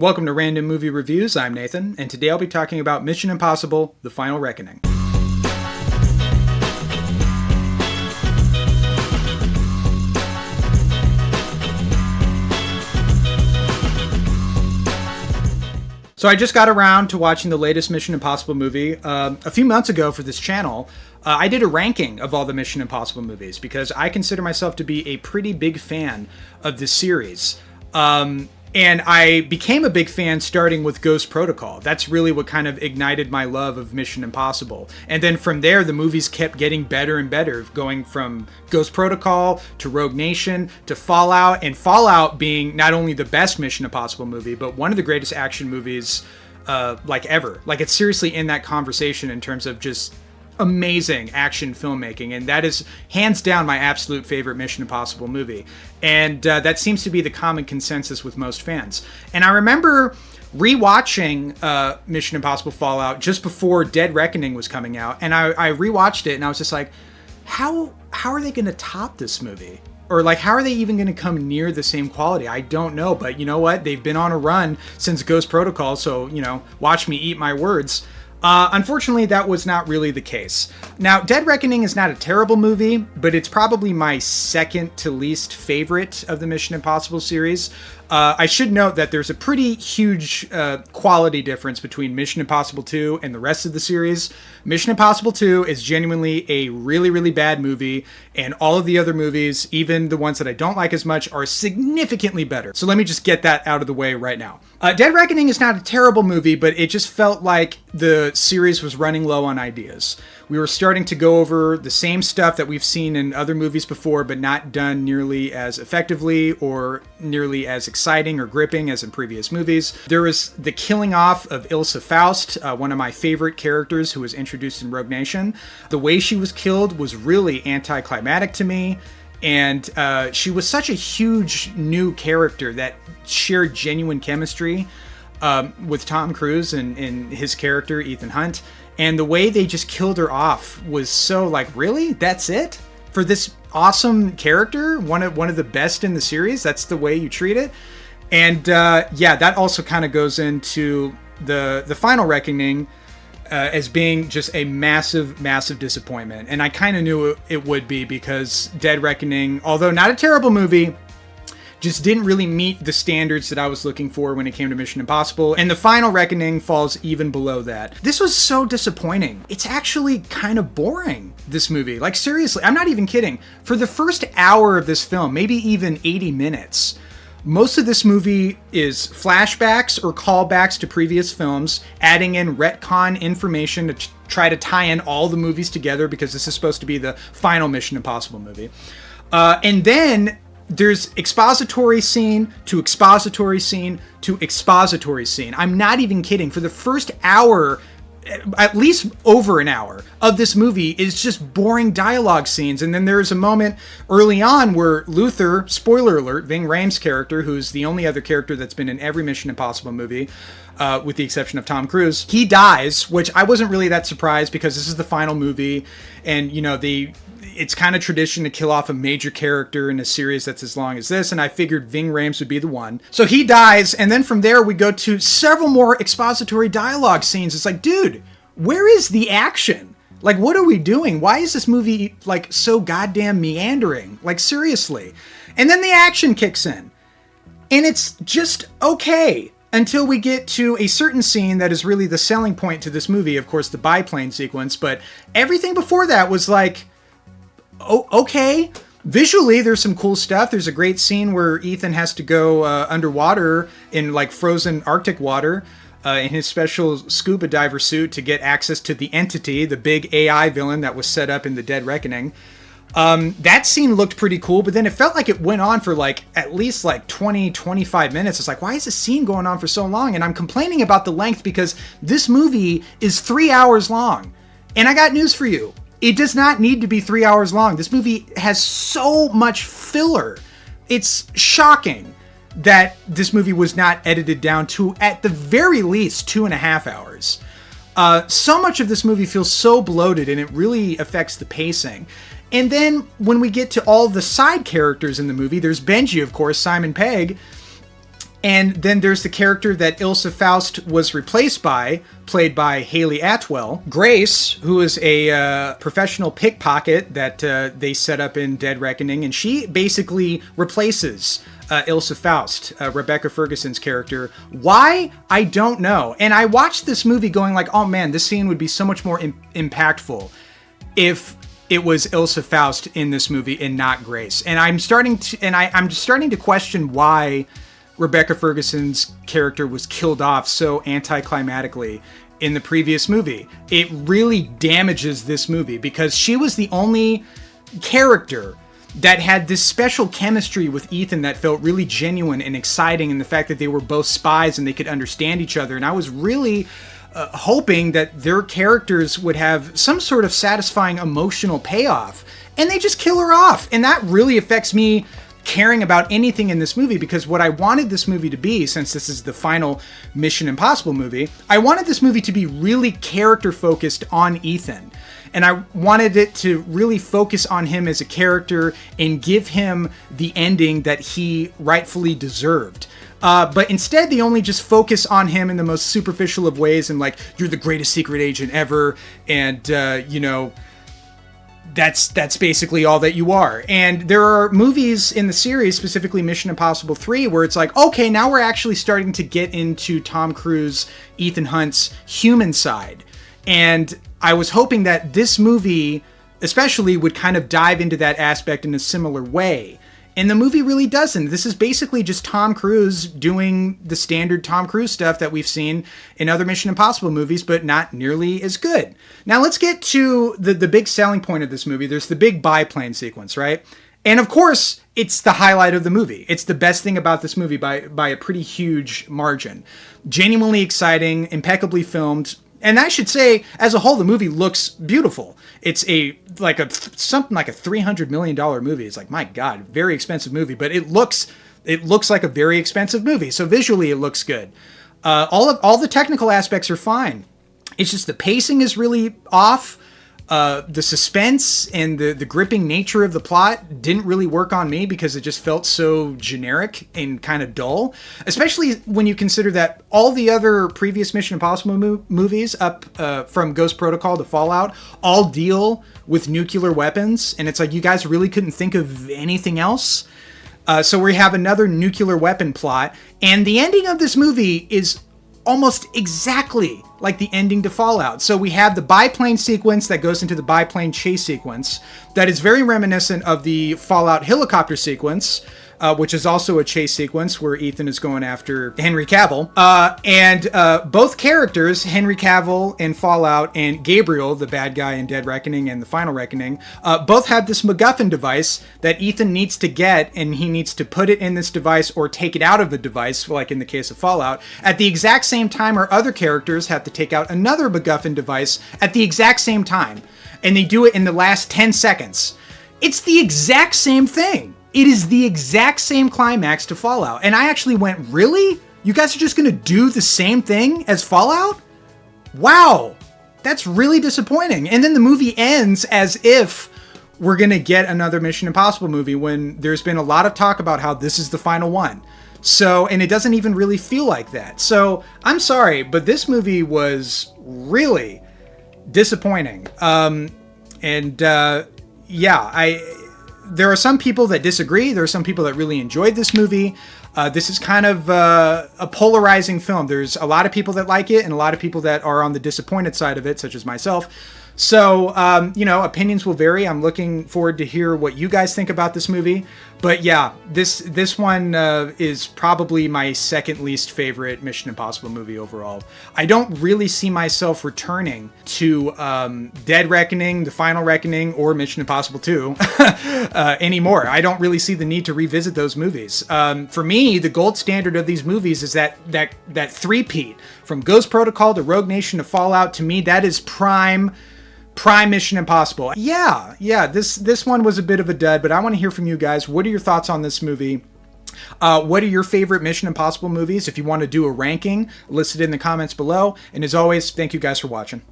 Welcome to Random Movie Reviews. I'm Nathan, and today I'll be talking about Mission Impossible: The Final Reckoning. So I just got around to watching the latest Mission Impossible movie. A few months ago for this channel, I did a ranking of all the Mission Impossible movies because I consider myself to be a pretty big fan of this series. And I became a big fan starting with Ghost Protocol. That's really what kind of ignited my love of Mission Impossible. And then from there, the movies kept getting better and better, going from Ghost Protocol to Rogue Nation to Fallout, and Fallout being not only the best Mission Impossible movie, but one of the greatest action movies ever. Like, it's seriously in that conversation in terms of just amazing action filmmaking, and that is hands down my absolute favorite Mission Impossible movie, and that seems to be the common consensus with most fans. And I remember rewatching Mission Impossible Fallout just before Dead Reckoning was coming out, and I rewatched it and I was just like, how are they going to top this movie? Or like, how are they even going to come near the same quality? I don't know, but you know what? They've been on a run since Ghost Protocol, so, you know, watch me eat my words. Unfortunately, that was not really the case. Now, Dead Reckoning is not a terrible movie, but it's probably my second to least favorite of the Mission Impossible series. I should note that there's a pretty huge quality difference between Mission Impossible 2 and the rest of the series. Mission Impossible 2 is genuinely a really, really bad movie, and all of the other movies, even the ones that I don't like as much, are significantly better. So let me just get that out of the way right now. Dead Reckoning is not a terrible movie, but it just felt like the series was running low on ideas. We were starting to go over the same stuff that we've seen in other movies before, but not done nearly as effectively or nearly as exciting or gripping as in previous movies. There was the killing off of Ilsa Faust, one of my favorite characters who was introduced in Rogue Nation. The way she was killed was really anticlimactic to me. And she was such a huge new character that shared genuine chemistry with Tom Cruise and his character, Ethan Hunt. And the way they just killed her off was so like, really? That's it? For this awesome character? One of the best in the series? That's the way you treat it? And yeah, that also kind of goes into the Final Reckoning as being just a massive, massive disappointment. And I kind of knew it would be, because Dead Reckoning, although not a terrible movie, just didn't really meet the standards that I was looking for when it came to Mission Impossible. And the Final Reckoning falls even below that. This was so disappointing. It's actually kind of boring, this movie. Like, seriously, I'm not even kidding. For the first hour of this film, maybe even 80 minutes, most of this movie is flashbacks or callbacks to previous films, adding in retcon information to try to tie in all the movies together, because this is supposed to be the final Mission Impossible movie. And then there's expository scene to expository scene to expository scene. I'm not even kidding. For the first hour, at least over an hour of this movie, is just boring dialogue scenes. And then there's a moment early on where Luther, spoiler alert, Ving Rhames' character, who's the only other character that's been in every Mission Impossible movie, with the exception of Tom Cruise, he dies, which I wasn't really that surprised, because this is the final movie, and you know, it's kind of tradition to kill off a major character in a series that's as long as this, and I figured Ving Rhames would be the one. So he dies, and then from there we go to several more expository dialogue scenes. It's like, dude, where is the action? Like, what are we doing? Why is this movie, like, so goddamn meandering? Like, seriously. And then the action kicks in, and it's just okay, until we get to a certain scene that is really the selling point to this movie, of course, the biplane sequence. But everything before that was like, oh, okay. Visually, there's some cool stuff. There's a great scene where Ethan has to go underwater in like frozen Arctic water in his special scuba diver suit to get access to the Entity, the big AI villain that was set up in the Dead Reckoning. That scene looked pretty cool, but then it felt like it went on for like at least like 20-25 minutes. It's like, why is this scene going on for so long? And I'm complaining about the length because this movie is 3 hours long. And I got news for you. It does not need to be 3 hours long. This movie has so much filler. It's shocking that this movie was not edited down to, at the very least, 2.5 hours. So much of this movie feels so bloated, and it really affects the pacing. And then when we get to all the side characters in the movie, there's Benji, of course, Simon Pegg. And then there's the character that Ilsa Faust was replaced by, played by Haley Atwell. Grace, who is a professional pickpocket that they set up in Dead Reckoning, and she basically replaces Ilsa Faust, Rebecca Ferguson's character. Why? I don't know. And I watched this movie going like, oh man, this scene would be so much more impactful if it was Ilsa Faust in this movie and not Grace. And I'm starting to question why Rebecca Ferguson's character was killed off so anticlimactically in the previous movie. It really damages this movie because she was the only character that had this special chemistry with Ethan that felt really genuine and exciting, and the fact that they were both spies and they could understand each other. And I was really hoping that their characters would have some sort of satisfying emotional payoff, and they just kill her off. And that really affects me caring about anything in this movie, because what I wanted this movie to be, since this is the final Mission Impossible movie, I wanted this movie to be really character focused on Ethan. And I wanted it to really focus on him as a character and give him the ending that he rightfully deserved. But instead, they only just focus on him in the most superficial of ways, and like, you're the greatest secret agent ever, and that's basically all that you are. And there are movies in the series, specifically Mission Impossible 3, where it's like, okay, now we're actually starting to get into Tom Cruise, Ethan Hunt's human side. And I was hoping that this movie especially would kind of dive into that aspect in a similar way. And the movie really doesn't. This is basically just Tom Cruise doing the standard Tom Cruise stuff that we've seen in other Mission Impossible movies, but not nearly as good. Now let's get to the big selling point of this movie. There's the big biplane sequence, right? And of course, it's the highlight of the movie. It's the best thing about this movie by a pretty huge margin. Genuinely exciting, impeccably filmed. And I should say, as a whole, the movie looks beautiful. It's something like a $300 million movie. It's like, my God, very expensive movie, but it looks like a very expensive movie. So visually, it looks good. All the technical aspects are fine. It's just the pacing is really off. The suspense and the gripping nature of the plot didn't really work on me because it just felt so generic and kind of dull, especially when you consider that all the other previous Mission Impossible movies up from Ghost Protocol to Fallout all deal with nuclear weapons, and it's like, you guys really couldn't think of anything else? So we have another nuclear weapon plot, and the ending of this movie is almost exactly like the ending to Fallout. So we have the biplane sequence that goes into the biplane chase sequence that is very reminiscent of the Fallout helicopter sequence, which is also a chase sequence where Ethan is going after Henry Cavill. And both characters, Henry Cavill in Fallout and Gabriel, the bad guy in Dead Reckoning and the Final Reckoning, both have this MacGuffin device that Ethan needs to get, and he needs to put it in this device or take it out of the device, like in the case of Fallout. At the exact same time, our other characters have to take out another MacGuffin device at the exact same time. And they do it in the last 10 seconds. It's the exact same thing. It is the exact same climax to Fallout. And I actually went, really? You guys are just going to do the same thing as Fallout? Wow. That's really disappointing. And then the movie ends as if we're going to get another Mission Impossible movie, when there's been a lot of talk about how this is the final one. So, and it doesn't even really feel like that. So, I'm sorry, but this movie was really disappointing. There are some people that disagree. There are some people that really enjoyed this movie. This is kind of a polarizing film. There's a lot of people that like it and a lot of people that are on the disappointed side of it, such as myself. So, opinions will vary. I'm looking forward to hear what you guys think about this movie. But yeah, this one is probably my second least favorite Mission Impossible movie overall. I don't really see myself returning to Dead Reckoning, The Final Reckoning, or Mission Impossible 2 anymore. I don't really see the need to revisit those movies. For me, the gold standard of these movies is that three-peat. From Ghost Protocol to Rogue Nation to Fallout, to me, that is prime Mission Impossible. Yeah, this one was a bit of a dud, but I want to hear from you guys. What are your thoughts on this movie? What are your favorite Mission Impossible movies? If you want to do a ranking, list it in the comments below. And as always, thank you guys for watching.